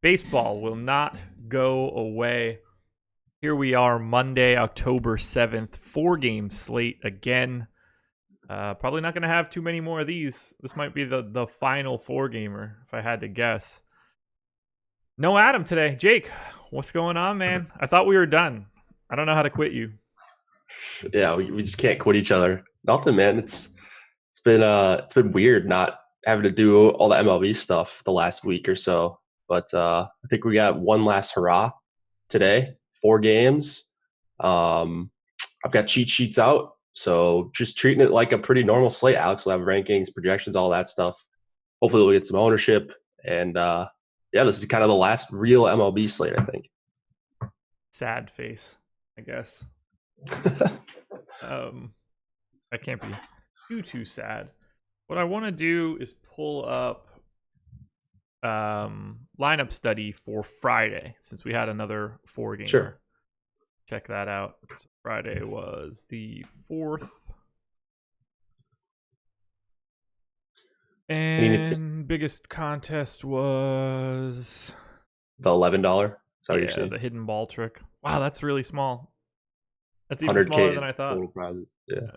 Baseball will not go away. Here we are, Monday, October 7th, 4-game slate again. Probably not going to have too many more of these. This might be the final 4-gamer, if I had to guess. No Adam today. Jake, what's going on, man? I thought we were done. I don't know how to quit you. Yeah, we just can't quit each other. Nothing, man. It's been weird not having to do all the MLB stuff the last week or so. But I think we got one last hurrah today. 4 games. I've got cheat sheets out, so just treating it like a pretty normal slate. Alex will have rankings, projections, all that stuff. Hopefully, we'll get some ownership. And this is kind of the last real MLB slate, I think. Sad face, I guess. I can't be too sad. What I want to do is pull up lineup study for Friday, since we had another 4-gamer. Sure. Check that out. So Friday was the 4th. And biggest contest was the $11. Is that what you're saying? The hidden ball trick. Wow, that's really small. That's even smaller than I thought. Total prizes. Yeah.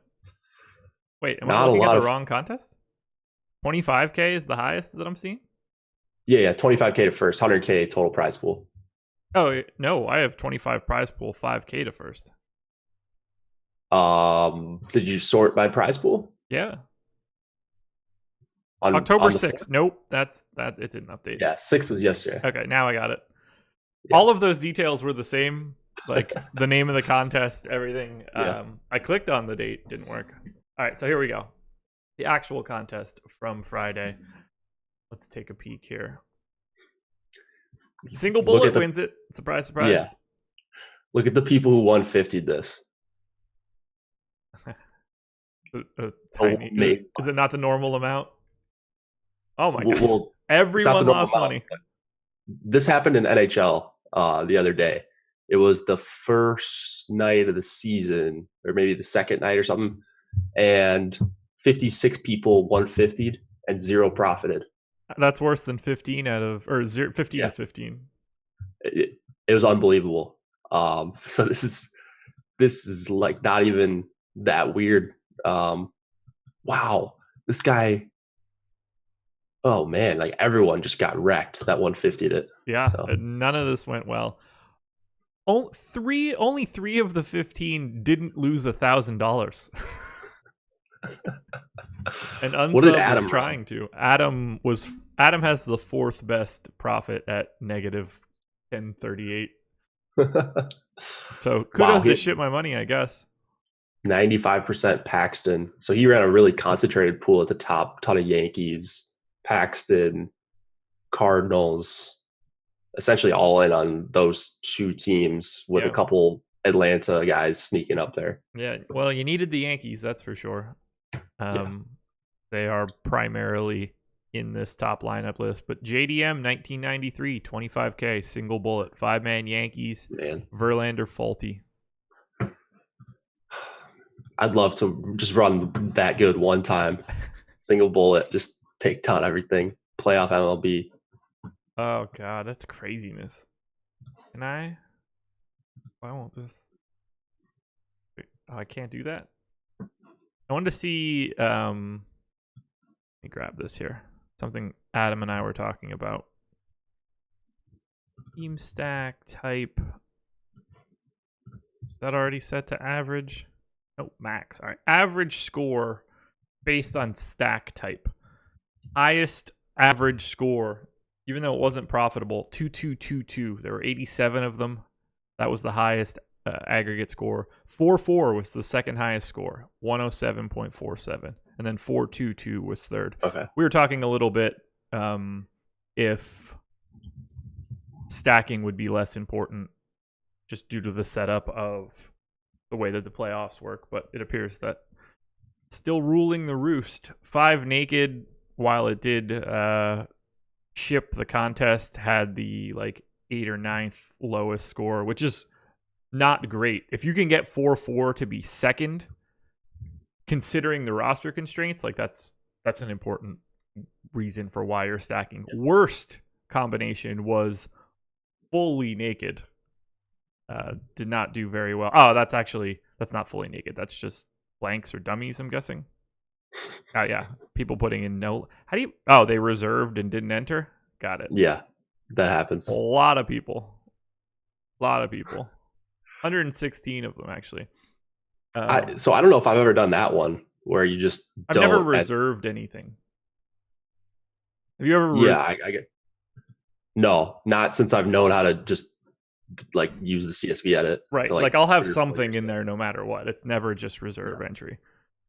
Wait, am I looking at the wrong contest? 25K is the highest that I'm seeing? Yeah, 25K to first, 100K total prize pool. Oh, no, I have 25 prize pool, 5K to first. Did you sort by prize pool? Yeah. October 6th. Nope, that it didn't update. Yeah, 6th was yesterday. Okay, now I got it. Yeah. All of those details were the same, like the name of the contest, everything. Yeah. I clicked on the date, didn't work. All right, so here we go. The actual contest from Friday. Let's take a peek here. Single bullet wins it. Surprise, surprise. Yeah. Look at the people who 150'd this. Tiny. Is it not the normal amount? Oh my god! Well, everyone lost money. This happened in NHL the other day. It was the first night of the season, or maybe the second night or something, and 56 people 150'd and 0 profited. That's worse than 15 out of 15 out of 15. It was unbelievable. So this is like not even that weird. Wow, this guy. Oh man, like everyone just got wrecked. That 150'd it. Yeah, so. None of this went well. Only 3 of the 15 didn't lose $1,000. And Unsub was trying to. Adam has the 4th best profit at negative 1038. So kudos to shit my money, I guess. 95% Paxton. So he ran a really concentrated pool at the top. Ton of Yankees, Paxton, Cardinals, essentially all in on those 2 teams with a couple Atlanta guys sneaking up there. Yeah, well, you needed the Yankees, that's for sure. They are primarily in this top lineup list, but JDM 1993 25K single bullet 5-man Yankees. Man, Verlander, Faulty. I'd love to just run that good one time. Single bullet, just take down everything. Playoff MLB. Oh god, that's craziness. Can I? Why won't this? Oh, I can't do that. I wanted to see. Let me grab this here. Something Adam and I were talking about. Team stack type. Is that already set to average? Oh, max. All right. Average score based on stack type. Highest average score, even though it wasn't profitable, 2222. There were 87 of them. That was the highest aggregate score. 4-4 was the second highest score, 107.47. And then 4-2-2 was third. Okay. We were talking a little bit if stacking would be less important just due to the setup of the way that the playoffs work, but it appears that still ruling the roost. 5 naked, while it did ship the contest, had the 8th or 9th lowest score, which is not great. If you can get 4-4 to be second, considering the roster constraints, that's an important reason for why you're stacking. Worst combination was fully naked. Did not do very well. Oh, that's not fully naked. That's just blanks or dummies, I'm guessing. Oh, yeah. People putting in no. How do you. Oh, they reserved and didn't enter? Got it. Yeah, that happens. A lot of people. 116 of them, actually. So I don't know if I've ever done that one where you just I've never reserved anything. Have you ever? Yeah, I get. No, not since I've known how to just like use the CSV edit. Right. So, like I'll have something in there no matter what. It's never just reserve entry.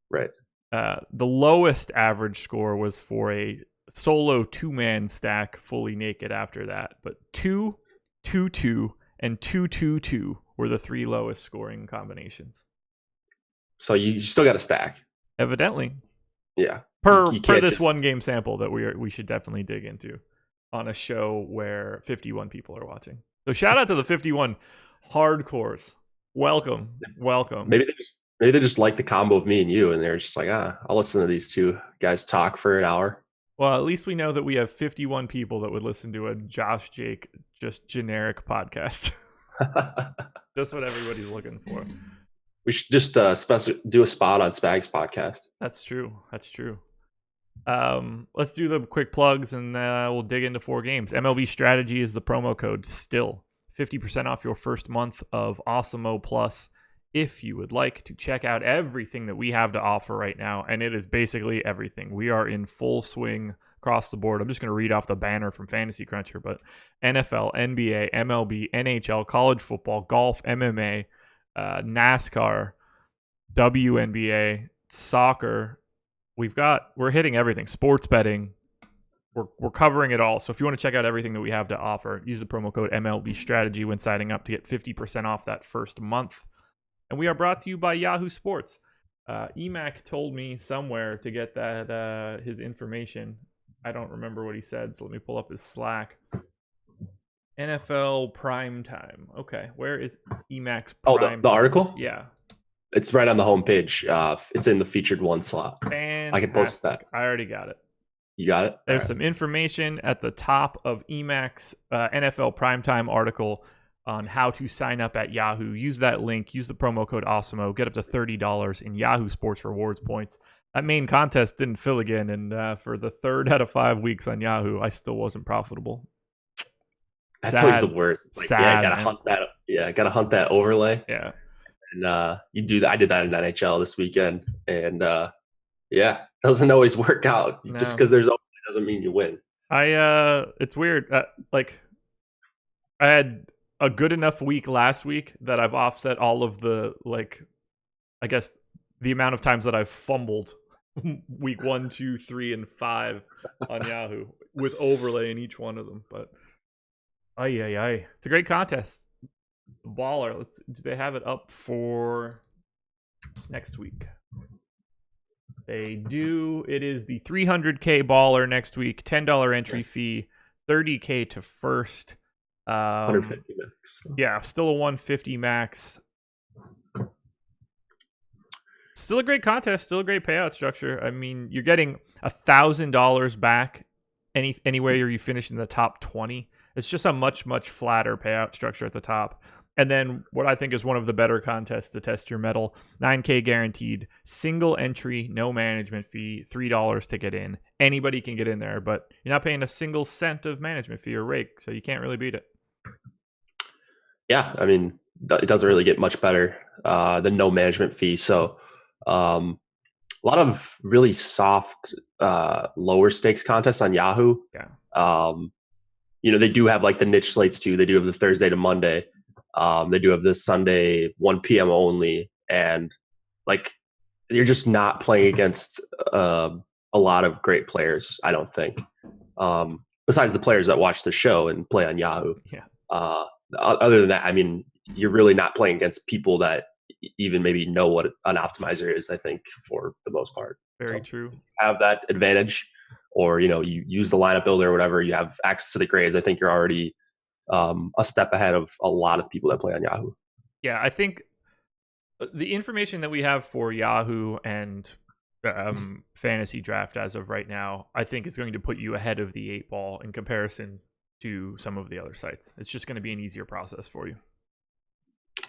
Right. The lowest average score was for a solo 2-man stack fully naked after that. But 2, 2, 2, and 2, 2, 2 were the 3 lowest scoring combinations. So you still got a stack. Evidently. Yeah. Per this one game sample that we should definitely dig into on a show where 51 people are watching. So shout out to the 51 hardcores. Welcome. Maybe they just like the combo of me and you, and they're just like, I'll listen to these two guys talk for an hour. Well, at least we know that we have 51 people that would listen to a Josh Jake just generic podcast. Just what everybody's looking for. We should just do a spot on Spag's podcast. That's true. Let's do the quick plugs and we'll dig into 4 games. MLB Strategy is the promo code still. 50% off your first month of Awesemo Plus if you would like to check out everything that we have to offer right now. And it is basically everything. We are in full swing across the board. I'm just going to read off the banner from Fantasy Cruncher, but NFL, NBA, MLB, NHL, college football, golf, MMA, NASCAR, WNBA, soccer. We're hitting everything. Sports betting. We're covering it all. So if you want to check out everything that we have to offer, use the promo code MLB Strategy when signing up to get 50% off that first month. And we are brought to you by Yahoo Sports. Emac told me somewhere to get that his information. I don't remember what he said, so let me pull up his Slack. NFL Prime Time. Okay, where is Emac's Prime? Oh, the article? Yeah. It's right on the homepage. It's in the featured one slot. Fantastic. I can post that. I already got it. You got it? There's some information at the top of Emac's NFL Primetime article on how to sign up at Yahoo. Use that link. Use the promo code Awesemo. Get up to $30 in Yahoo Sports Rewards points. That main contest didn't fill again, and for the 3rd out of 5 weeks on Yahoo, I still wasn't profitable. That's always the worst. It's like, sad, gotta hunt that. Yeah, gotta hunt that overlay. Yeah. And you do that. I did that in NHL this weekend, and doesn't always work out. No. Just because there's overlay doesn't mean you win. It's weird. Like, I had a good enough week last week that I've offset all of the, like, I guess the amount of times that I've fumbled week 1, 2, 3, and 5 on Yahoo with overlay in each one of them. But it's a great contest. Baller. Do they have it up for next week? They do. It is the 300K baller next week. $10 entry fee. $30K to first. 150 max. Yeah, still a 150 max. Still a great contest. Still a great payout structure. I mean, you're getting $1,000 back anywhere you finish in the top 20. It's just a much, much flatter payout structure at the top. And then what I think is one of the better contests to test your metal, $9K guaranteed, single entry, no management fee, $3 to get in. Anybody can get in there, but you're not paying a single cent of management fee or rake, so you can't really beat it. Yeah, I mean, it doesn't really get much better than no management fee. So a lot of really soft, lower stakes contests on Yahoo. Yeah. They do have like the niche slates too. They do have the Thursday to Monday. They do have this Sunday 1 p.m. only, and like you're just not playing against a lot of great players, I don't think. Besides the players that watch the show and play on Yahoo. Yeah. Other than that, I mean, you're really not playing against people that even maybe know what an optimizer is, I think, for the most part. Very true. Have that advantage, or you use the lineup builder or whatever, you have access to the grades. I think you're already a step ahead of a lot of people that play on Yahoo. Yeah, I think the information that we have for Yahoo and Fantasy Draft as of right now, I think is going to put you ahead of the 8 ball in comparison to some of the other sites. It's just going to be an easier process for you.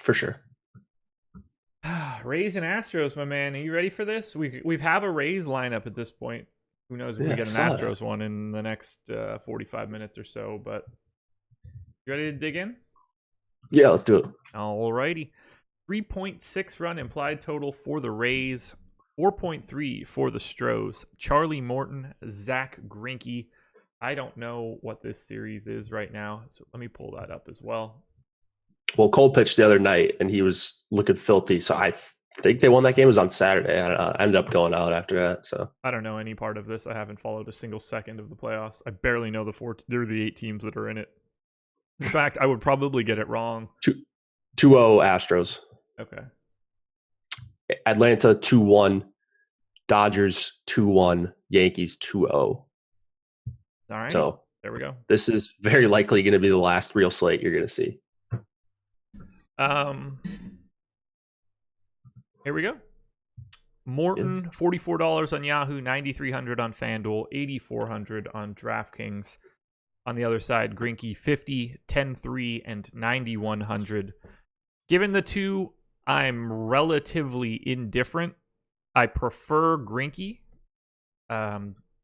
For sure. Rays and Astros, my man. Are you ready for this? We've have a Rays lineup at this point. Who knows if we get an Astros one in the next 45 minutes or so, but you ready to dig in? Yeah, let's do it. All righty. 3.6 run implied total for the Rays, 4.3 for the Stros. Charlie Morton, Zack Greinke. I don't know what this series is right now, so let me pull that up as well. Well, Cole pitched the other night, and he was looking filthy, so I think they won that game. It was on Saturday. I ended up going out after that. So I don't know any part of this. I haven't followed a single second of the playoffs. I barely know the 8 teams that are in it. In fact, I would probably get it wrong. 2-0 Astros. Okay. Atlanta 2-1. Dodgers 2-1. Yankees 2-0. All right. So there we go. This is very likely going to be the last real slate you're going to see. Here we go. Morton, $44 on Yahoo, $9,300 on FanDuel, $8,400 on DraftKings. On the other side, Greinke, $50, $10,300, and $9,100. Given the two, I'm relatively indifferent. I prefer Greinke,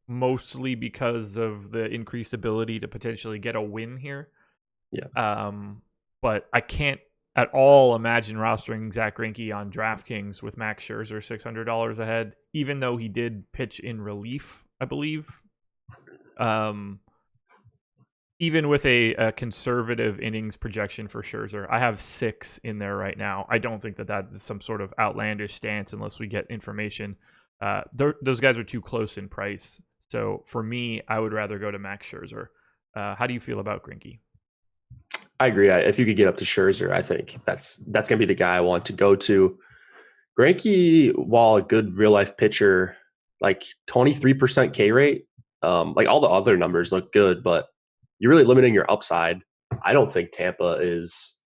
mostly because of the increased ability to potentially get a win here. Yeah. But I can't at all imagine rostering Zack Greinke on DraftKings with Max Scherzer $600 ahead, even though he did pitch in relief, I believe. Even with a conservative innings projection for Scherzer, I have 6 in there right now. I don't think that is some sort of outlandish stance unless we get information. Those guys are too close in price. So for me, I would rather go to Max Scherzer. How do you feel about Greinke? I agree. If you could get up to Scherzer, I think that's going to be the guy I want to go to. Greinke, while a good real life pitcher, like 23% K rate, like all the other numbers look good, but you're really limiting your upside. I don't think Tampa is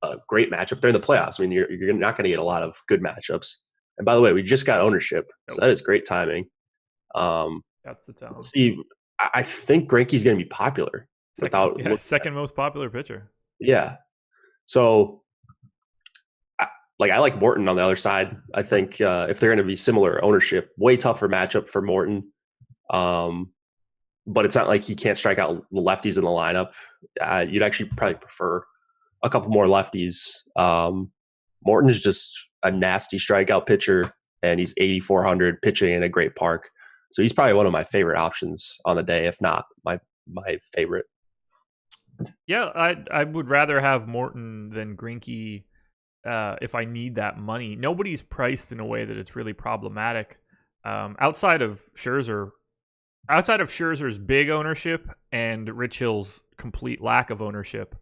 a great matchup. They're in the playoffs. I mean, you're not going to get a lot of good matchups. And by the way, we just got ownership, so that is great timing. That's the tone. See, I think Greinke's going to be popular. Second most popular pitcher. Yeah. So, I like Morton on the other side. I think if they're going to be similar ownership, way tougher matchup for Morton. But it's not like he can't strike out the lefties in the lineup. You'd actually probably prefer a couple more lefties. Morton is just a nasty strikeout pitcher, and he's 8,400 pitching in a great park. So he's probably one of my favorite options on the day, if not my favorite. Yeah, I would rather have Morton than Greinke if I need that money. Nobody's priced in a way that it's really problematic. Outside of Scherzer's big ownership and Rich Hill's complete lack of ownership,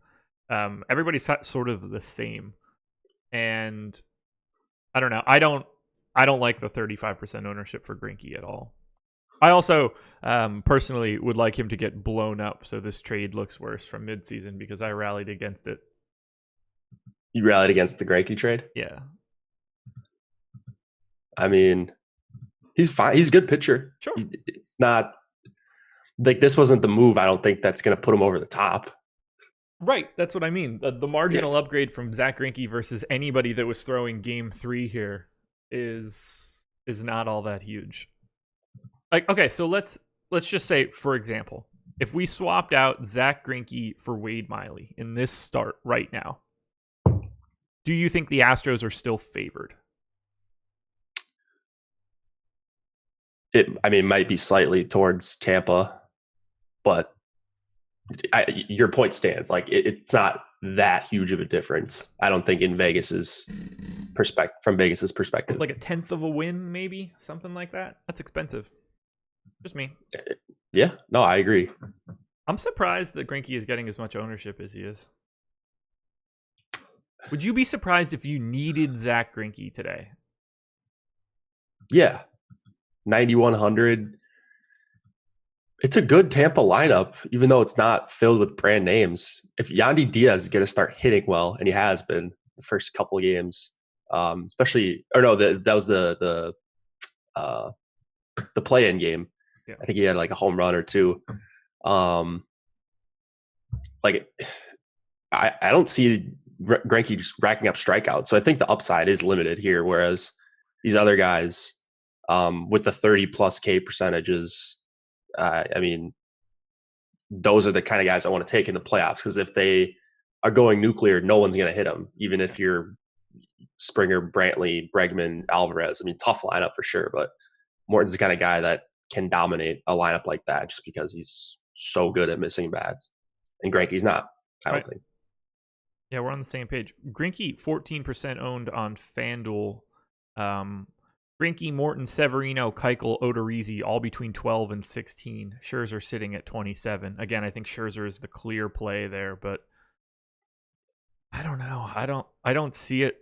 everybody's sort of the same. And I don't know. I don't like the 35% ownership for Greinke at all. I also personally would like him to get blown up so this trade looks worse from midseason because I rallied against it. You rallied against the Greinke trade? Yeah. I mean, he's fine. He's a good pitcher. Sure. It's not like this wasn't the move. I don't think that's going to put him over the top. Right. That's what I mean. The marginal upgrade from Zack Greinke versus anybody that was throwing game 3 here is not all that huge. Like, okay, so let's just say, for example, if we swapped out Zack Greinke for Wade Miley in this start right now, do you think the Astros are still favored? It might be slightly towards Tampa, but your point stands. Like it's not that huge of a difference. I don't think in Vegas's perspective, like a 1/10 of a win, maybe something like that. That's expensive. Just me. Yeah, no, I agree. I'm surprised that Greinke is getting as much ownership as he is. Would you be surprised if you needed Zack Greinke today? Yeah, 9,100. It's a good Tampa lineup, even though it's not filled with brand names. If Yandy Diaz is going to start hitting well, and he has been the first couple of games, especially, or no, that was the play-in game. Yeah. I think he had like a home run or two. like I don't see Greinke just racking up strikeouts. So I think the upside is limited here, whereas these other guys with the 30 plus K percentages, I mean, those are the kind of guys I want to take in the playoffs, because if they are going nuclear, no one's going to hit them, even if you're Springer, Brantley, Bregman, Alvarez. I mean, tough lineup for sure, but Morton's the kind of guy that can dominate a lineup like that just because he's so good at missing bats. And Greinke's not, I don't think. Yeah, we're on the same page. Greinke, 14% owned on FanDuel. Greinke, Morton, Severino, Keuchel, Odorizzi, all between 12 and 16. Scherzer sitting at 27. Again, I think Scherzer is the clear play there, but I don't know. I don't see it.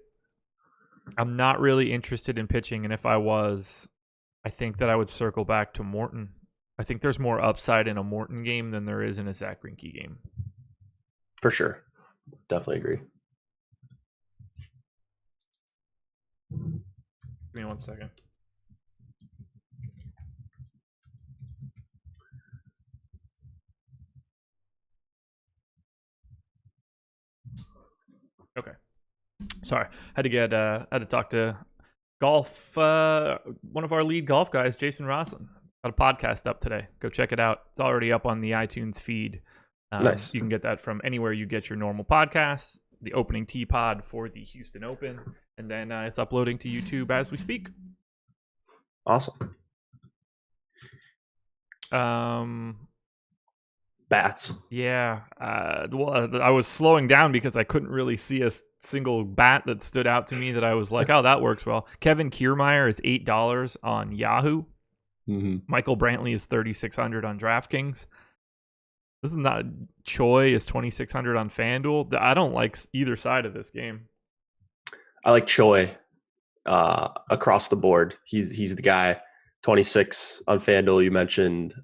I'm not really interested in pitching, and if I was, I think that I would circle back to Morton. I think there's more upside in a Morton game than there is in a Zack Greinke game. For sure. Definitely agree. Give me 1 second. Okay. Sorry, had to talk to golf. One of our lead golf guys, Jason Rosslin, got a podcast up today. Go check it out. It's already up on the iTunes feed. Nice. You can get that from anywhere you get your normal podcasts. The opening tee pod for the Houston Open, and then it's uploading to YouTube as we speak. Awesome. Bats. Yeah. Well, I was slowing down because I couldn't really see a single bat that stood out to me that I was like, oh, that works well. Kevin Kiermaier is $8 on Yahoo. Mm-hmm. Michael Brantley is $3,600 on DraftKings. This is not. Choi is $2,600 on FanDuel. I don't like either side of this game. I like Choi across the board. He's the guy. 26 on FanDuel. You mentioned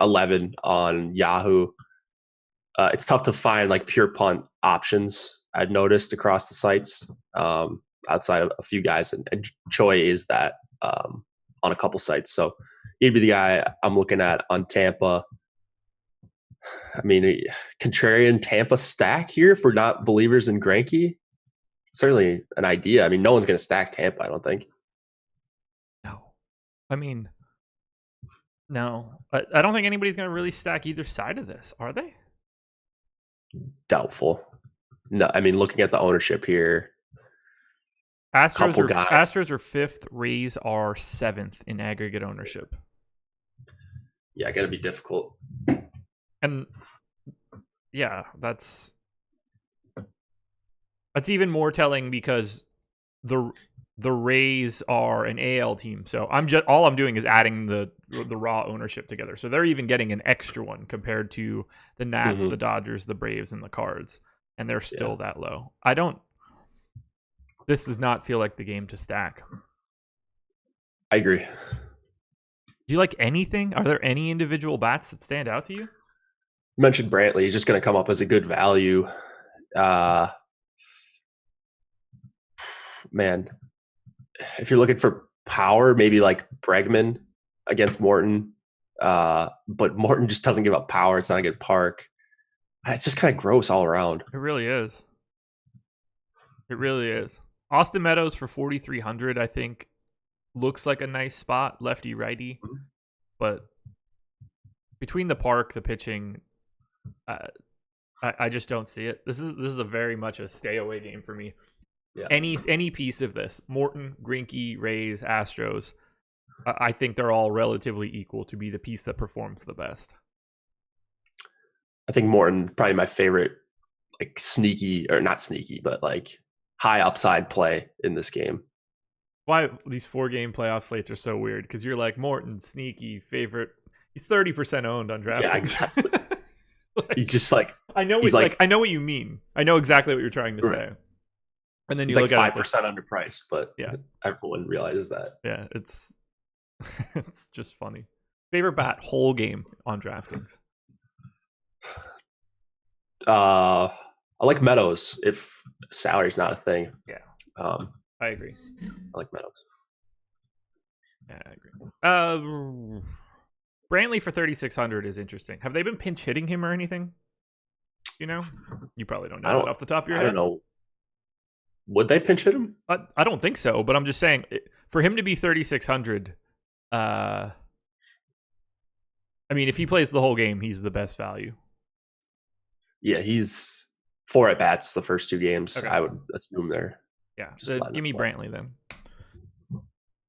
11 on Yahoo. It's tough to find like pure punt options. I've noticed across the sites outside of a few guys, and Choi is that on a couple sites. So he'd be the guy I'm looking at on Tampa. I mean, contrarian Tampa stack here if we're not believers in Greinke. Certainly an idea. I mean, no one's going to stack Tampa, I don't think. No. I mean, no. I don't think anybody's going to really stack either side of this, are they? Doubtful. No, I mean, looking at the ownership here, Astros are fifth. Rays are seventh in aggregate ownership. Yeah, got to be difficult. And yeah, that's even more telling because the Rays are an AL team. So all I'm doing is adding the raw ownership together. So they're even getting an extra one compared to the Nats, the Dodgers, the Braves, and the Cards, and they're still that low. This does not feel like the game to stack. I agree. Do you like anything? Are there any individual bats that stand out to you? You mentioned Brantley. He's just going to come up as a good value. Man, if you're looking for power, maybe like Bregman against Morton. But Morton just doesn't give up power. It's not a good park. It's just kind of gross all around. It really is. It really is. Austin Meadows for 4,300, I think, looks like a nice spot, lefty righty. But between the park, the pitching, I just don't see it. This is a very much a stay away game for me. Yeah. Any piece of this, Morton, Greinke, Rays, Astros, I think they're all relatively equal to be the piece that performs the best. I think Morton probably my favorite, like sneaky or not sneaky, but like high upside play in this game. Why these 4-game playoff slates are so weird? Because you're like Morton, sneaky favorite. He's 30% owned on DraftKings. Yeah, exactly. He just like I know. I know what you mean. I know exactly what you're trying to say. And then you look like at 5% underpriced, but yeah, everyone realizes that. Yeah, it's just funny. Favorite bat whole game on DraftKings. I like Meadows if salary's not a thing. Yeah. I agree. I like Meadows. Yeah, I agree. Brantley for 3,600 is interesting. Have they been pinch hitting him or anything? You know, you probably don't I know don't. that off the top of your I head. don't know. Would they pinch hit him? I don't think so, but I'm just saying for him to be 3,600. I mean, if he plays the whole game, he's the best value. Yeah, he's 4 at bats the first 2 games. Okay. I would assume there. Yeah, Just give me Brantley then.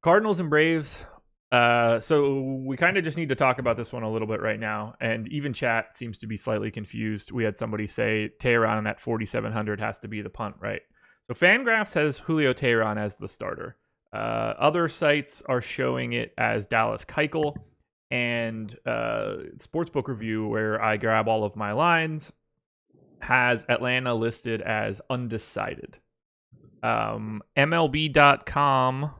Cardinals and Braves. So we kind of just need to talk about this one a little bit right now, and even chat seems to be slightly confused. We had somebody say Tehran at 4,700 has to be the punt, right? So Fangraphs has Julio Tehran as the starter. Other sites are showing it as Dallas Keuchel, and Sportsbook Review, where I grab all of my lines, has Atlanta listed as undecided. MLB.com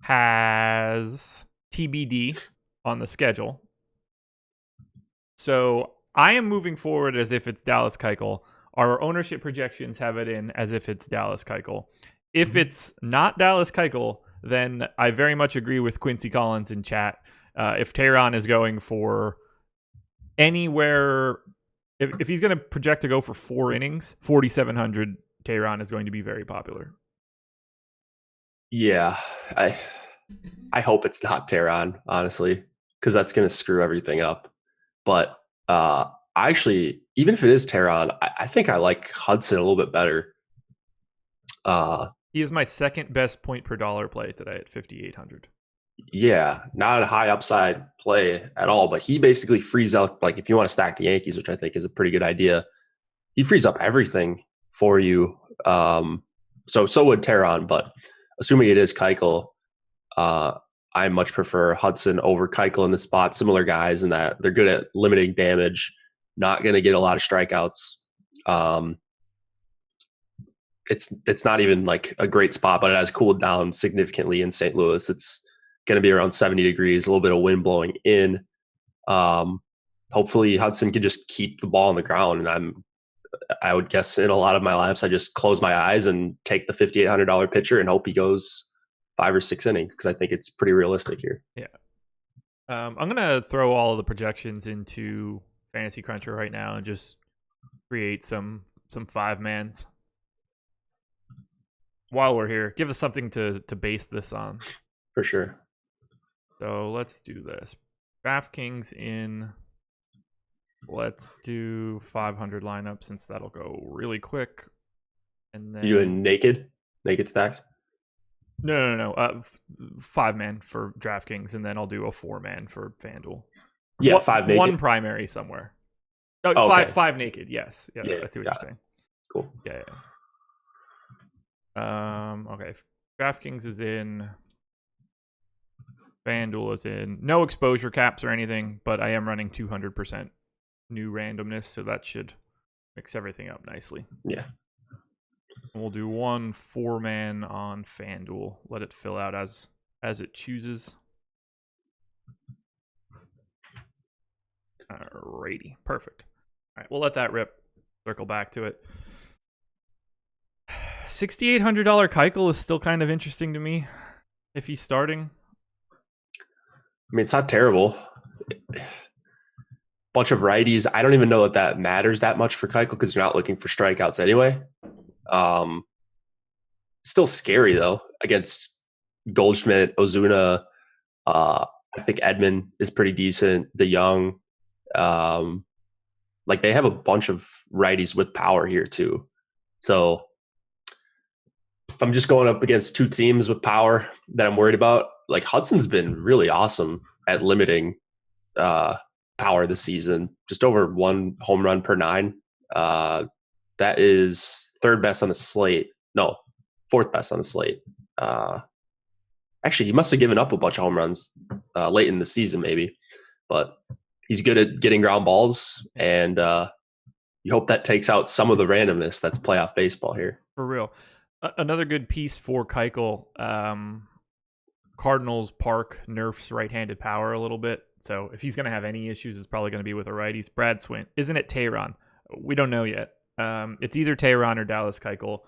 has TBD on the schedule. So I am moving forward as if it's Dallas Keuchel. Our ownership projections have it in as if it's Dallas Keuchel. If it's not Dallas Keuchel, then I very much agree with Quincy Collins in chat. If Tehran is going for anywhere, if he's going to project to go for 4 innings, 4,700, Tehran is going to be very popular. Yeah, I hope it's not Tehran, honestly, because that's going to screw everything up. But actually, even if it is Tehran, I think I like Hudson a little bit better. He is my second best point per dollar play today at 5,800. Yeah, not a high upside play at all, but he basically frees up, like if you want to stack the Yankees, which I think is a pretty good idea, he frees up everything for you. So would Tehran, but assuming it is Keuchel, I much prefer Hudson over Keuchel in the spot. Similar guys in that they're good at limiting damage, not going to get a lot of strikeouts. It's not even like a great spot, but it has cooled down significantly in St. Louis. It's going to be around 70 degrees, a little bit of wind blowing in. Hopefully Hudson can just keep the ball on the ground. And I would guess in a lot of my lineups, I just close my eyes and take the $5,800 pitcher and hope he goes 5 or 6 innings, because I think it's pretty realistic here. Yeah. I'm going to throw all of the projections into Fantasy Cruncher right now and just create some 5-mans. While we're here, give us something to base this on. For sure. So let's do this. Draftkings in. Let's do 500 lineup, since that'll go really quick. And then You doing naked stacks? No. 5-man for DraftKings, and then I'll do a 4-man for FanDuel. Yeah, 5 naked. 1 primary somewhere. Oh, okay. 5 naked. Yes. Yeah, I see what you're saying. Cool. Yeah. Okay. DraftKings is in. FanDuel is in. No exposure caps or anything, but I am running 200% new randomness, so that should mix everything up nicely. Yeah. And we'll do 1 4-man on FanDuel. Let it fill out as it chooses. Alrighty. Perfect. All right, we'll let that rip. Circle back to it. $6,800 Keuchel is still kind of interesting to me if he's starting. I mean, it's not terrible. Bunch of righties. I don't even know that matters that much for Keuchel, because you're not looking for strikeouts anyway. Still scary though against Goldschmidt, Ozuna. I think Edman is pretty decent. DeYoung. Like they have a bunch of righties with power here too. So if I'm just going up against 2 teams with power that I'm worried about, like Hudson's been really awesome at limiting power this season. Just over 1 home run per 9. That is 3rd best on the slate. No, 4th best on the slate. Actually, he must have given up a bunch of home runs late in the season, maybe. But he's good at getting ground balls, and you hope that takes out some of the randomness that's playoff baseball here. For real. Another good piece for Keuchel. Cardinals Park nerfs right-handed power a little bit. So if he's going to have any issues, it's probably going to be with a righties. Brad Swint. Isn't it Tehran? We don't know yet. It's either Tehran or Dallas Keuchel.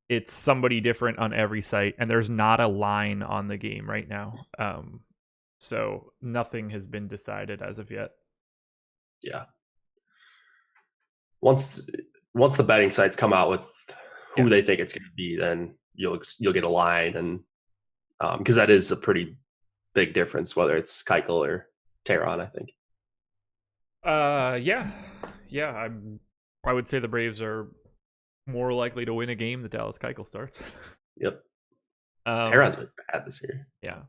It's somebody different on every site, and there's not a line on the game right now. So nothing has been decided as of yet. Yeah. once the betting sites come out with who they think it's going to be, then you'll get a line, and because that is a pretty big difference whether it's Keuchel or Teheran, I think. Yeah. I would say the Braves are more likely to win a game that Dallas Keuchel starts. Yep. Teheran's been bad this year. Yeah,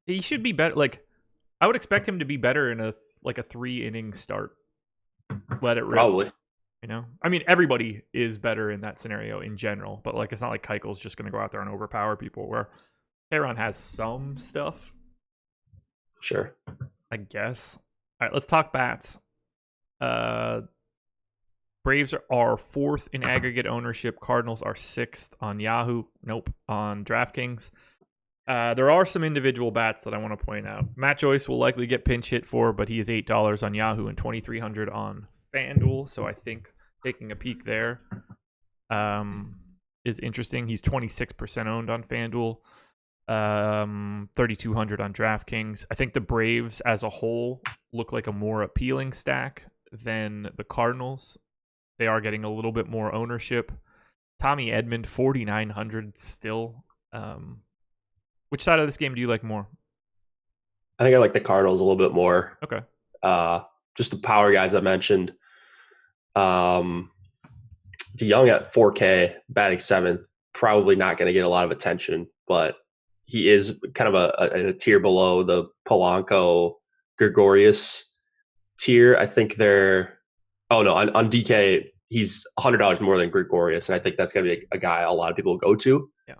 he should be better. Like, I would expect him to be better in a 3-inning start. Let it rip. Probably. You know, I mean, everybody is better in that scenario in general, but like, it's not like Keuchel's just going to go out there and overpower people. Where Teheran has some stuff. Sure. I guess. All right, let's talk bats. Braves are 4th in aggregate ownership. Cardinals are 6th on Yahoo. Nope, on Draftkings. There are some individual bats that I want to point out. Matt Joyce will likely get pinch hit for, but he is $8 on Yahoo and $2,300 on FanDuel. So I think taking a peek there is interesting. He's 26% owned on FanDuel, 3,200 on DraftKings. I think the Braves as a whole look like a more appealing stack than the Cardinals. They are getting a little bit more ownership. Tommy Edman, 4,900 still. Which side of this game do you like more? I think I like the Cardinals a little bit more. Okay. Just the power guys I mentioned. DeYoung at 4K, batting 7th, probably not going to get a lot of attention, but he is kind of a tier below the Polanco Gregorius tier. I think they're on DK, he's $100 more than Gregorius, and I think that's going to be a guy a lot of people will go to. Yeah.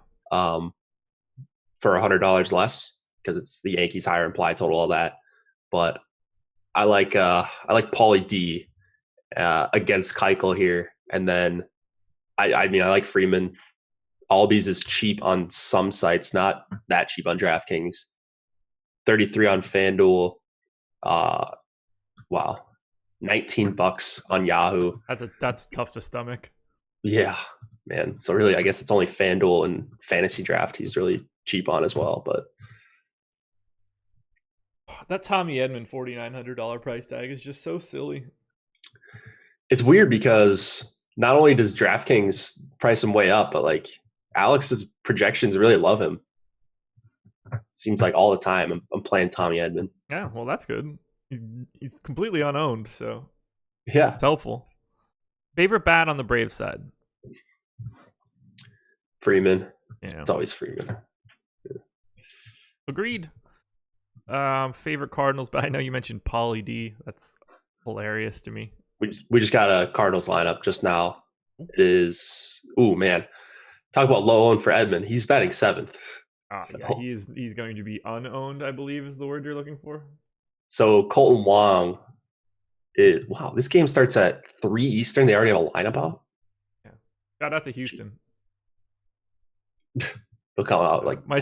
For $100 less, because it's the Yankees higher implied total, all that. But I like Paulie D against Keuchel here, and then I mean I like Freeman. Albies is cheap on some sites, not that cheap on DraftKings. 33 on FanDuel. Wow, $19 on Yahoo. That's tough to stomach. Yeah, man. So really, I guess it's only FanDuel and Fantasydraft he's really cheap on as well. But that Tommy Edman $4,900 price tag is just so silly. It's weird because not only does DraftKings price him way up, but like Alex's projections really love him. Seems like all the time I'm playing Tommy Edman. Yeah, well, that's good. He's completely unowned, so yeah, it's helpful. Favorite bat on the Braves side? Freeman. Yeah, it's always Freeman. Yeah. Agreed. Favorite Cardinals, but I know you mentioned Paulie D. That's hilarious to me. We just got a Cardinals lineup just now. It is man. Talk about low owned for Edman. He's batting 7th. Yeah, he's going to be unowned, I believe is the word you're looking for. So Colton Wong this game starts at 3 Eastern. They already have a lineup out. Yeah. Shout out to Houston. They'll come out like my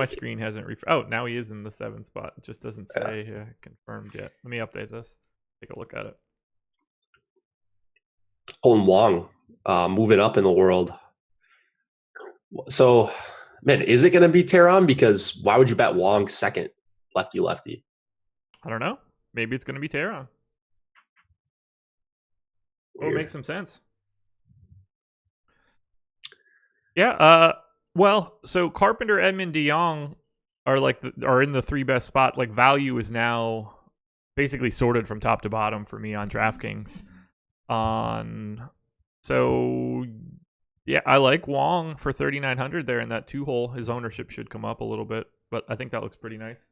screen hasn't refreshed. Now he is in the 7th spot. It just doesn't say confirmed yet. Let me update this. Take a look at it. Colton Wong moving up in the world. So, man, is it going to be Teheran? Because why would you bet Wong 2nd, lefty? I don't know. Maybe it's going to be Teheran. Well, it makes some sense. Yeah. Well, so Carpenter, Edman, DeYoung are in the 3 best spot. Like, value is now basically sorted from top to bottom for me on DraftKings. So yeah, I like Wong for 3,900 there in that 2-hole. His ownership should come up a little bit, but I think that looks pretty nice.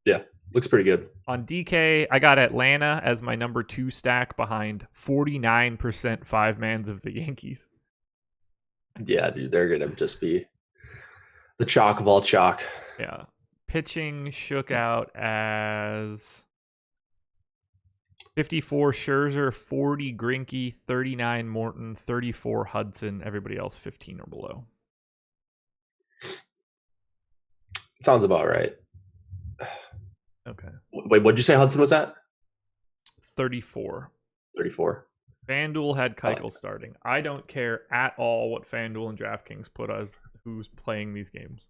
Yeah, looks pretty good. On DK, I got Atlanta as my number 2 stack behind 49% 5-mans of the Yankees. Yeah, dude, they're going to just be the chalk of all chalk. Yeah. Pitching shook out as 54 Scherzer, 40 Greinke, 39 Morton, 34 Hudson. Everybody else 15 or below. Sounds about right. Okay. Wait, what'd you say Hudson was at? 34. 34. FanDuel had Keuchel starting. I don't care at all what FanDuel and DraftKings put as who's playing these games.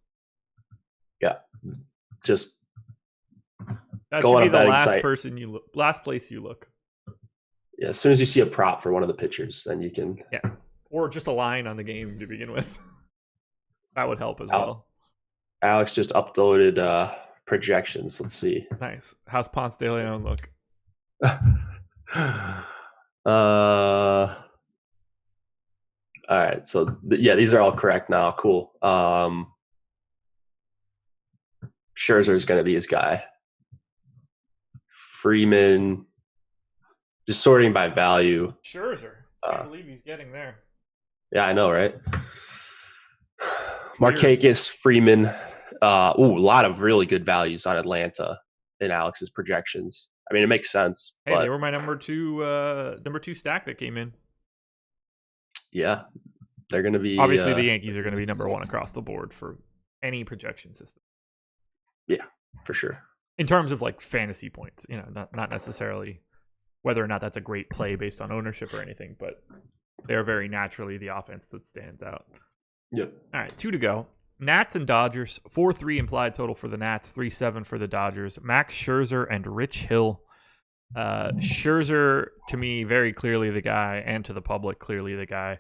Yeah. Just that should be the last place you look. Yeah, as soon as you see a prop for one of the pitchers, then you can. Yeah, or just a line on the game to begin with. That would help as Al- well. Alex just uploaded projections. Let's see. Nice. How's Ponce de Leon look? All right. So yeah, these are all correct now. Cool. Scherzer is going to be his guy. Freeman, just sorting by value. Scherzer. I can't believe he's getting there. Yeah, I know, right? Markakis, Freeman. A lot of really good values on Atlanta in Alex's projections. I mean, it makes sense. Hey, they were my number two stack that came in. Yeah, they're going to be. Obviously, the Yankees are going to be number one across the board for any projection system. Yeah, for sure. In terms of like fantasy points, not necessarily whether or not that's a great play based on ownership or anything, but they're very naturally the offense that stands out. Yep. All right, 2 to go. Nats and Dodgers, 4-3 implied total for the Nats, 3-7 for the Dodgers. Max Scherzer and Rich Hill. Scherzer, to me, very clearly the guy, and to the public, clearly the guy.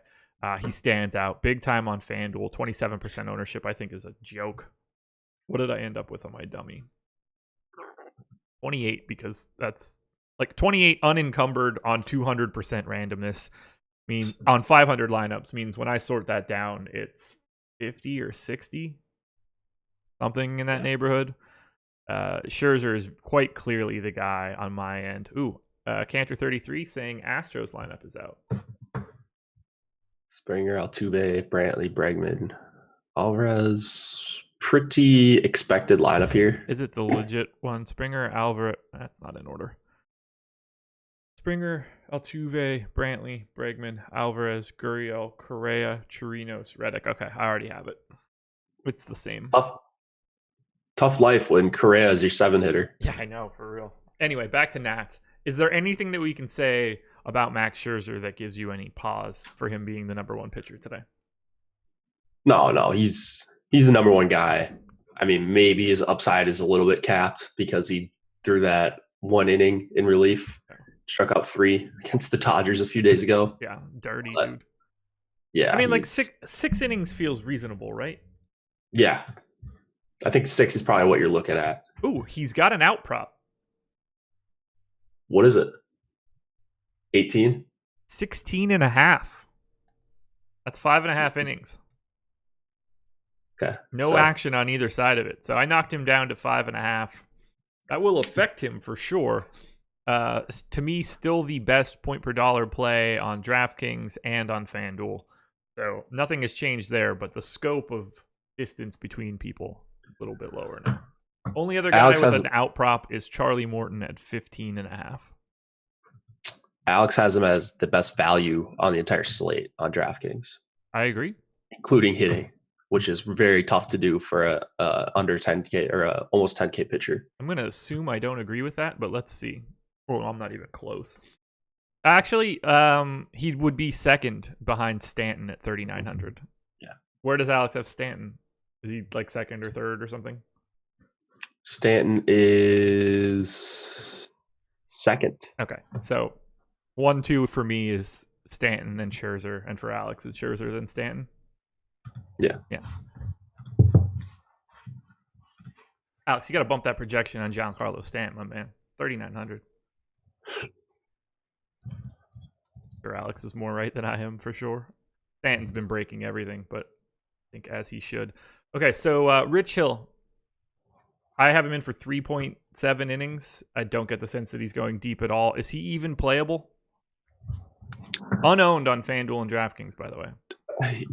He stands out big time on FanDuel. 27% ownership, I think, is a joke. What did I end up with on my dummy? 28, because that's like 28 unencumbered on 200% randomness. I mean, on 500 lineups means when I sort that down, it's 50 or 60, something in that neighborhood. Scherzer is quite clearly the guy on my end. Cantor 33 saying Astros lineup is out. Springer, Altuve, Brantley, Bregman, Alvarez. Pretty expected lineup here. Is it the legit one? Springer, Alvarez. That's not in order. Springer, Altuve, Brantley, Bregman, Alvarez, Gurriel, Correa, Chirinos, Reddick. Okay, I already have it. It's the same. Tough life when Correa is your 7-hitter. Yeah, I know, for real. Anyway, back to Nats. Is there anything that we can say about Max Scherzer that gives you any pause for him being the number one pitcher today? No, he's the number one guy. I mean, maybe his upside is a little bit capped because he threw that 1 inning in relief. Struck out 3 against the Dodgers a few days ago. Yeah, dirty, dude. Yeah. I mean, like six innings feels reasonable, right? Yeah. I think 6 is probably what you're looking at. Ooh, he's got an out prop. What is it? 18? 16 and a half. That's 5.5 innings. Okay. No action on either side of it. So I knocked him down to 5.5. That will affect him for sure. To me, still the best point per dollar play on DraftKings and on FanDuel. So nothing has changed there, but the scope of distance between people is a little bit lower now. Only other guy with an out prop is Charlie Morton at 15.5. Alex has him as the best value on the entire slate on DraftKings. I agree. Including hitting, which is very tough to do for a under 10K or a almost 10K pitcher. I'm going to assume I don't agree with that, but let's see. Well, I'm not even close. Actually, he would be second behind Stanton at 3,900. Yeah. Where does Alex have Stanton? Is he like second or third or something? Stanton is second. Okay. So 1-2 for me is Stanton and Scherzer, and for Alex is Scherzer then Stanton. Yeah. Alex, you got to bump that projection on Giancarlo Stanton, my man. 3,900. Sure, Alex is more right than I am for sure. Stanton's been breaking everything, but I think as he should. Okay, so Rich Hill. I have him in for 3.7 innings. I don't get the sense that he's going deep at all. Is he even playable? Unowned on FanDuel and DraftKings, by the way. I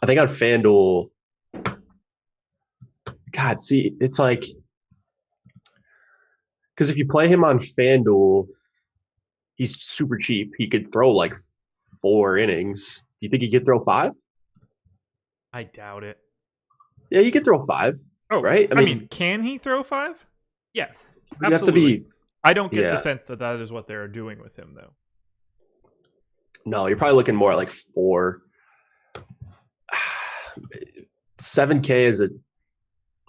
think on FanDuel, God, see, it's like, because if you play him on FanDuel, he's super cheap. He could throw like 4 innings. Do you think he could throw 5? I doubt it. Yeah, he could throw 5. Oh, right? I mean, can he throw 5? Yes, absolutely. You have to be. I don't get the sense that is what they're doing with him, though. No, you're probably looking more at like 4. 7K is a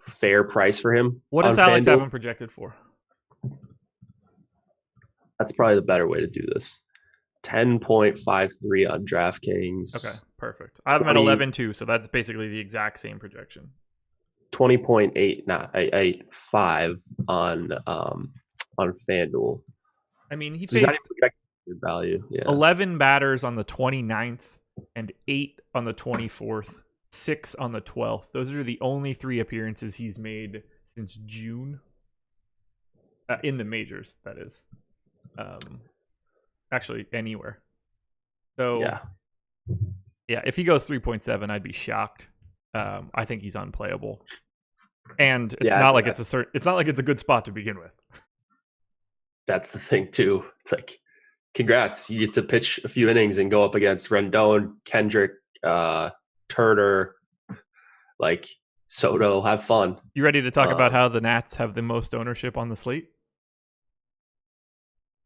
fair price for him. What does Alex have him projected for? That's probably the better way to do this. 10.53 on DraftKings. Okay, perfect. I have him at 11 too, so that's basically the exact same projection. 20.8, not 8.5 on FanDuel. I mean, he So he's not faced even projected value. Yeah. 11 batters on the 29th and 8 on the 24th, 6 on the 12th. Those are the only 3 appearances he's made since June. In the majors, that is. Actually, anywhere. So, yeah, if he goes 3.7, I'd be shocked. I think he's unplayable, and it's not like it's a good spot to begin with. That's the thing too. It's like, congrats, you get to pitch a few innings and go up against Rendon, Kendrick, Turner, like Soto. Have fun. You ready to talk about how the Nats have the most ownership on the slate?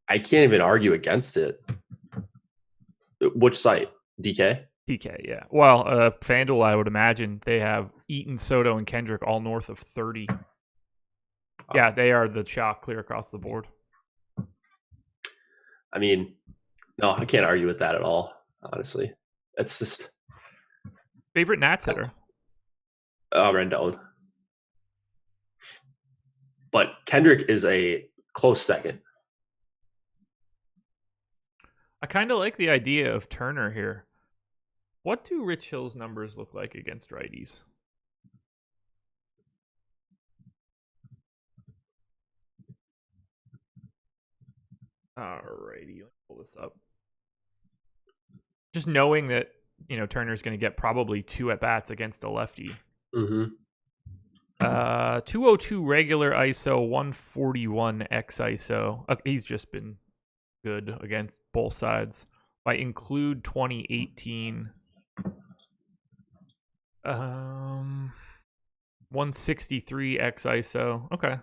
I can't even argue against it. Which site? DK? DK, yeah. Well, FanDuel, I would imagine they have Eaton, Soto, and Kendrick all north of 30. Yeah, they are the chalk clear across the board. I mean, no, I can't argue with that at all, honestly. It's just... Favorite Nats hitter? Rendon. But Kendrick is a close second. I kind of like the idea of Turner here. What do Rich Hill's numbers look like against righties? Alrighty, let's pull this up. Just knowing that, Turner's going to get probably 2 at-bats against a lefty. Mm-hmm. 202 regular ISO, 141 X ISO. He's just been good against both sides. If I include 2018, 163 X ISO. Okay.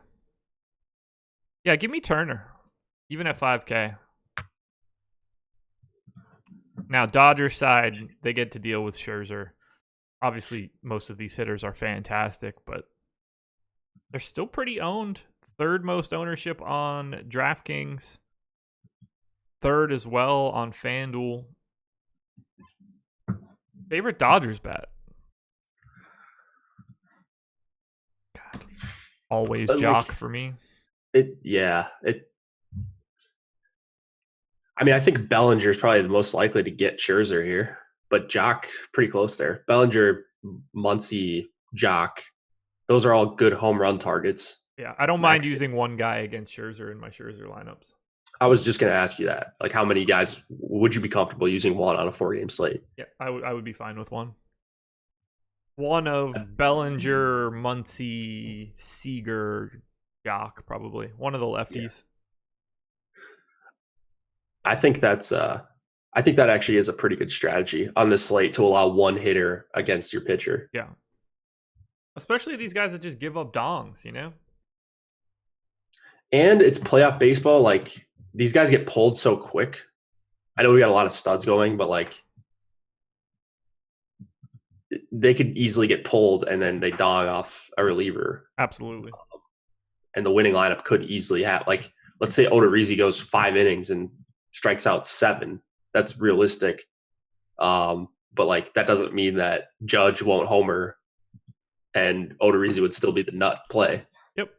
Yeah, give me Turner, even at 5K. Now, Dodgers side, they get to deal with Scherzer. Obviously, most of these hitters are fantastic, but they're still pretty owned. 3rd most ownership on DraftKings. 3rd as well on FanDuel. Favorite Dodgers bet? God. Always Jock for me. I mean, I think Bellinger is probably the most likely to get Scherzer here, but Jock pretty close there. Bellinger, Muncy, Jock, those are all good home run targets. Yeah, I don't mind using one guy against Scherzer in my Scherzer lineups. I was just going to ask you that. Like, how many guys would you be comfortable using one on a 4-game slate? Yeah, I would be fine with one. One of Bellinger, Muncy, Seager, Jock, probably. One of the lefties. Yeah. I think that actually is a pretty good strategy on this slate to allow one hitter against your pitcher. Yeah. Especially these guys that just give up dongs, And it's playoff baseball. Like, these guys get pulled so quick. I know we got a lot of studs going, but like, they could easily get pulled and then they dong off a reliever. Absolutely. And the winning lineup could easily have, like, let's say Odorizzi goes 5 innings and strikes out 7. That's realistic. But like, that doesn't mean that Judge won't homer and Odorizzi would still be the nut play. Yep.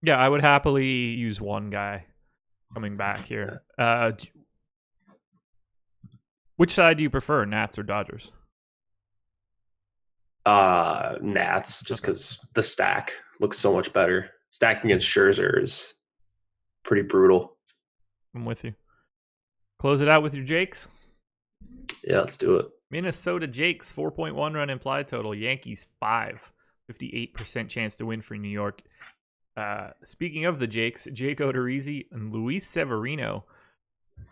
Yeah, I would happily use one guy coming back here. Which side do you prefer, Nats or Dodgers? Nats, just because the stack looks so much better. Stacking against Scherzer is pretty brutal. I'm with you. Close it out with your Jakes. Yeah, let's do it. Minnesota Jakes, 4.1 run implied total. Yankees 5, 58% chance to win for New York. Speaking of the Jakes, Jake Odorizzi and Luis Severino.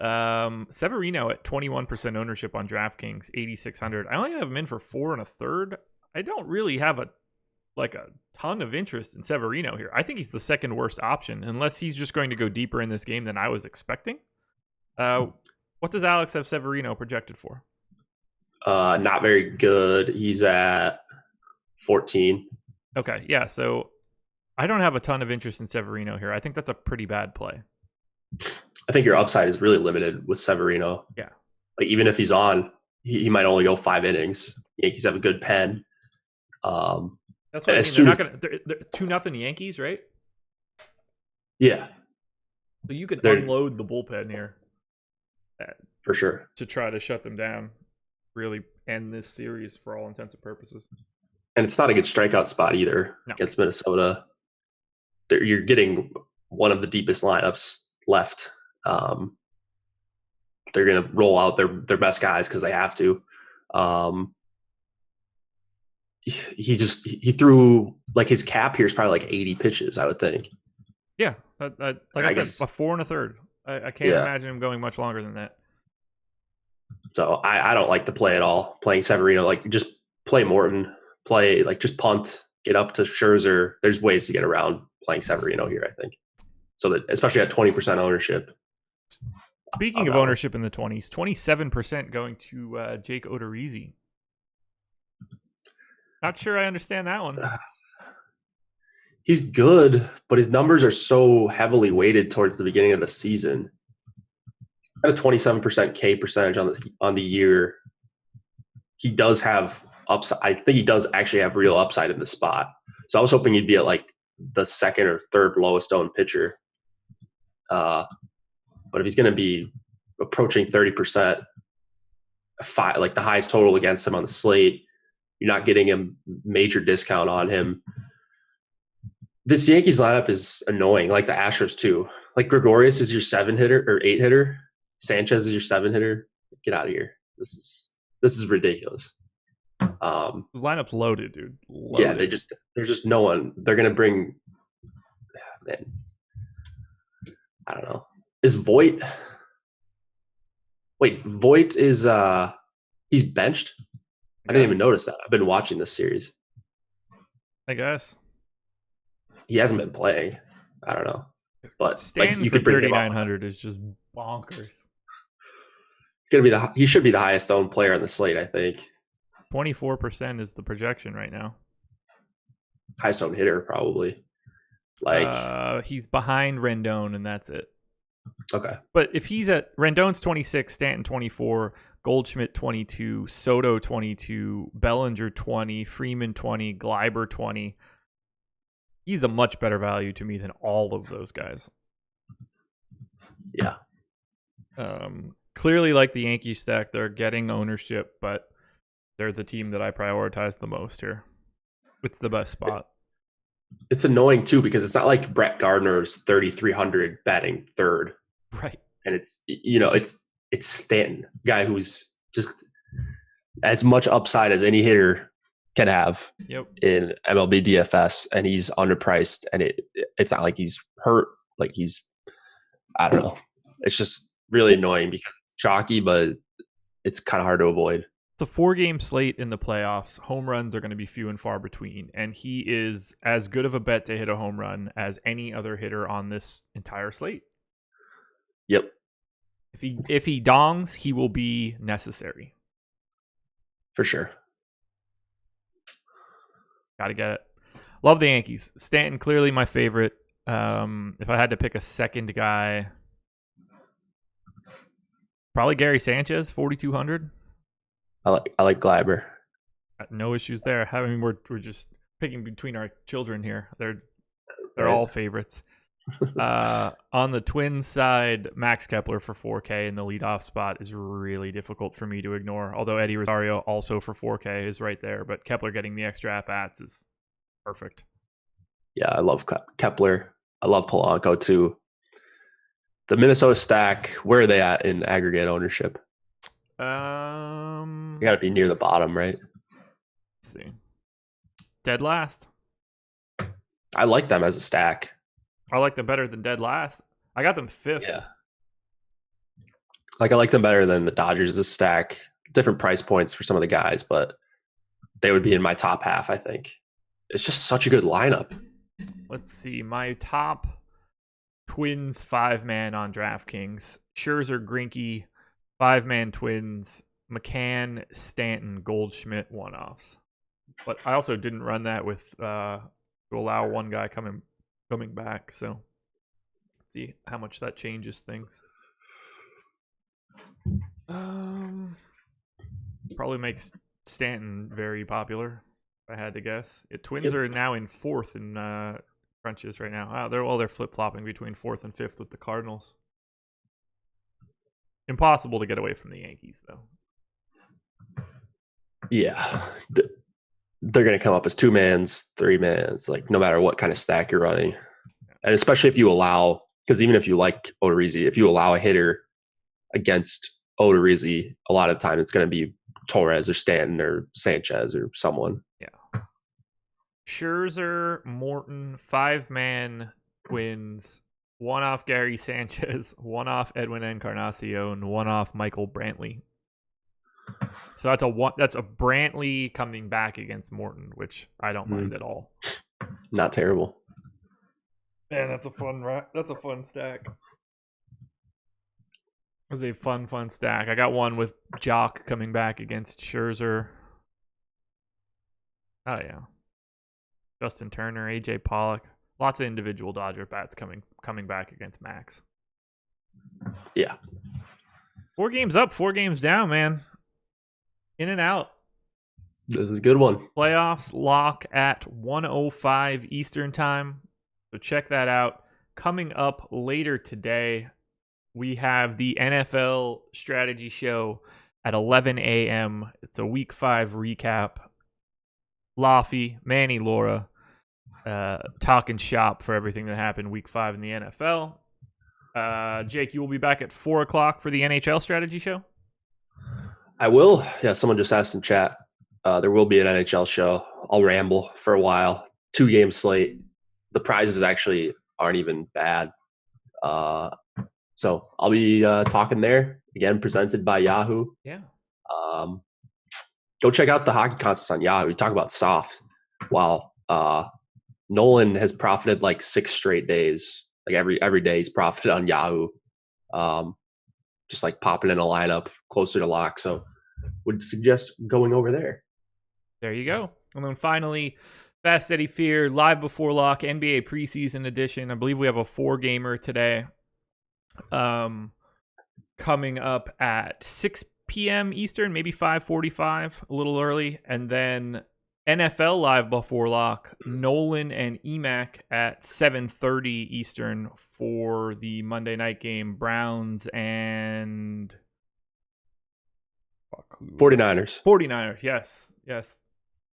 Severino at 21% ownership on DraftKings, 8,600. I only have him in for 4 1/3. I don't really have a ton of interest in Severino here. I think he's the second worst option, unless he's just going to go deeper in this game than I was expecting. What does Alex have Severino projected for? Not very good. He's at 14. Okay, yeah, so I don't have a ton of interest in Severino here. I think that's a pretty bad play. I think your upside is really limited with Severino. Yeah. Like even if he's on, he might only go 5 innings. Yankees have a good pen. That's what I As mean. They're soon not as gonna. They're 2-0 Yankees, right? yeah, So you can they're unload the bullpen here for sure. to try to shut them down. Really end this series for all intents and purposes. And it's not a good strikeout spot either No. against Minnesota. You're getting one of the deepest lineups left. They're going to roll out their best guys because they have to. He threw like his cap here is probably like 80 pitches, I would think. Yeah, like I said, guess, a 4 1/3. I can't imagine him going much longer than that. So I don't like the play at all. Playing Severino, like just play Morton, play like just punt, get up to Scherzer. There's ways to get around playing Severino here, I think. So that especially at 20% ownership. Speaking of ownership in the 20s, 27% going to Jake Odorizzi. Not sure I understand that one. He's good, but his numbers are so heavily weighted towards the beginning of the season. He's got a 27% K percentage on the year. He does have upside. I think he does actually have real upside in the spot. So I was hoping he'd be at like the second or third lowest owned pitcher. But if he's going to be approaching 30%, like the highest total against him on the slate, you're not getting a major discount on him. This Yankees lineup is annoying, like the Astros too. Like Gregorius is your 7 hitter or 8 hitter. Sanchez is your 7 hitter. Get out of here. This is ridiculous. The lineup's loaded, dude. Loaded. Yeah, there's just no one. They're gonna bring. Man, I don't know. Is Voit? Wait, Voit is he's benched. I didn't even notice that. I've been watching this series. I guess he hasn't been playing. I don't know, but Stanton like you for 3,900 is just bonkers. It's gonna be he should be the highest owned player on the slate, I think. 24% is the projection right now. Highest owned hitter, probably. Like he's behind Rendon, and that's it. Okay, but if he's at Rendon's 26, Stanton 24, Goldschmidt 22, Soto 22, Bellinger 20, Freeman 20, Gleiber 20. He's a much better value to me than all of those guys. Yeah. Clearly, like the Yankees stack, they're getting ownership, but they're the team that I prioritize the most here. It's the best spot. It's annoying too because it's not like Brett Gardner's 3,300 batting third, right? And it's it's Stanton, guy who's just as much upside as any hitter can have in MLB DFS, and he's underpriced, and it's not like he's hurt, like he's I don't know. It's just really annoying because it's chalky, but it's kind of hard to avoid. It's a 4-game slate in the playoffs. Home runs are going to be few and far between, and he is as good of a bet to hit a home run as any other hitter on this entire slate. Yep. If he dongs, he will be necessary. For sure. Got to get it. Love the Yankees. Stanton, clearly my favorite. If I had to pick a second guy, probably Gary Sanchez, 4,200. I like Gleiber. No issues there. I mean, we're just picking between our children here. They're all favorites. On the Twins side, Max Kepler for 4K in the leadoff spot is really difficult for me to ignore. Although Eddie Rosario also for 4K is right there, but Kepler getting the extra at-bats is perfect. Yeah, I love Kepler. I love Polanco too. The Minnesota stack, where are they at in aggregate ownership? You got to be near the bottom, right? Let's see. Dead last. I like them as a stack. I like them better than dead last. I got them 5th. Yeah. Like I like them better than the Dodgers as a stack. Different price points for some of the guys, but they would be in my top half, I think. It's just such a good lineup. Let's see. My top Twins 5-man on DraftKings. Scherzer, Greinke, 5-man Twins, McCann, Stanton, Goldschmidt, one-offs. But I also didn't run that with to allow one guy coming back. So See how much that changes things. Probably makes Stanton very popular, if I had to guess. Twins are now in 4th in crunches right now. They're flip-flopping between 4th and 5th with the Cardinals. Impossible to get away from the Yankees, though. Yeah. They're going to come up as 2-mans, 3-mans, like no matter what kind of stack you're running. And especially if you allow, because even if you like Odorizzi, if you allow a hitter against Odorizzi, a lot of the time it's going to be Torres or Stanton or Sanchez or someone. Yeah. Scherzer, Morton, 5-man Twins, 1 off Gary Sanchez, 1 off Edwin Encarnacion, 1 off Michael Brantley. So that's a Brantley coming back against Morton, which I don't mind at all. Not terrible. Man, that's a fun stack. It was a fun stack. I got one with Jock coming back against Scherzer. Oh yeah. Justin Turner, AJ Pollock. Lots of individual Dodger bats coming back against Max. Yeah. 4 games up, 4 games down, man. In and out. This is a good one. Playoffs lock at 1:05 Eastern time. So check that out. Coming up later today, we have the NFL strategy show at 11 a.m. It's a week 5 recap. Laffy, Manny, Laura, talking shop for everything that happened week 5 in the NFL. Jake, you will be back at 4 o'clock for the NHL strategy show? I will. Yeah, someone just asked in chat. There will be an NHL show. I'll ramble for a while. 2-game slate. The prizes actually aren't even bad. So I'll be talking there. Again, presented by Yahoo. Yeah. Go check out the hockey contest on Yahoo. We talk about soft. While Nolan has profited like 6 straight days. Like every day he's profited on Yahoo. Just like popping in a lineup closer to lock. So would suggest going over there. There you go. And then finally, Fast Steady Fear, live before lock, NBA preseason edition. I believe we have a 4-gamer today. Coming up at 6 p.m. Eastern, maybe 5:45, a little early. And then NFL live before lock, Nolan and EMAC at 7:30 Eastern for the Monday night game, Browns and 49ers. 49ers, yes.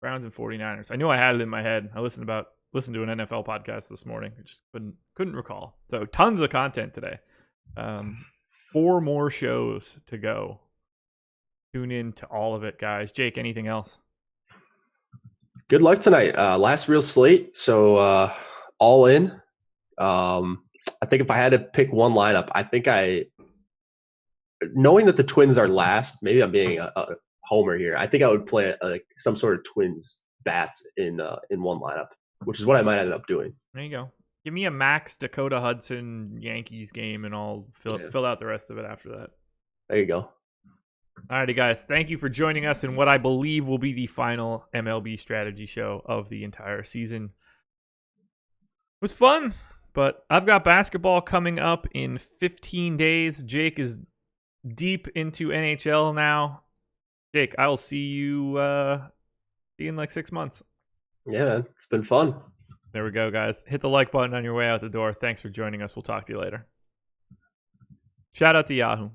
Browns and 49ers. I knew I had it in my head. I listened to an NFL podcast this morning. I just couldn't recall. So tons of content today. 4 more shows to go. Tune in to all of it, guys. Jake, anything else? Good luck tonight. Last real slate, so all in. I think if I had to pick one lineup, I think knowing that the Twins are last, maybe I'm being a homer here. I think I would play some sort of Twins bats in one lineup, which is what I might end up doing. There you go. Give me a Max Dakota Hudson Yankees game, and I'll fill out the rest of it after that. There you go. Alrighty, guys. Thank you for joining us in what I believe will be the final MLB strategy show of the entire season. It was fun, but I've got basketball coming up in 15 days. Jake is deep into NHL now. Jake, I will see you in like 6 months. Yeah, man. It's been fun. There we go, guys. Hit the like button on your way out the door. Thanks for joining us. We'll talk to you later. Shout out to Yahoo.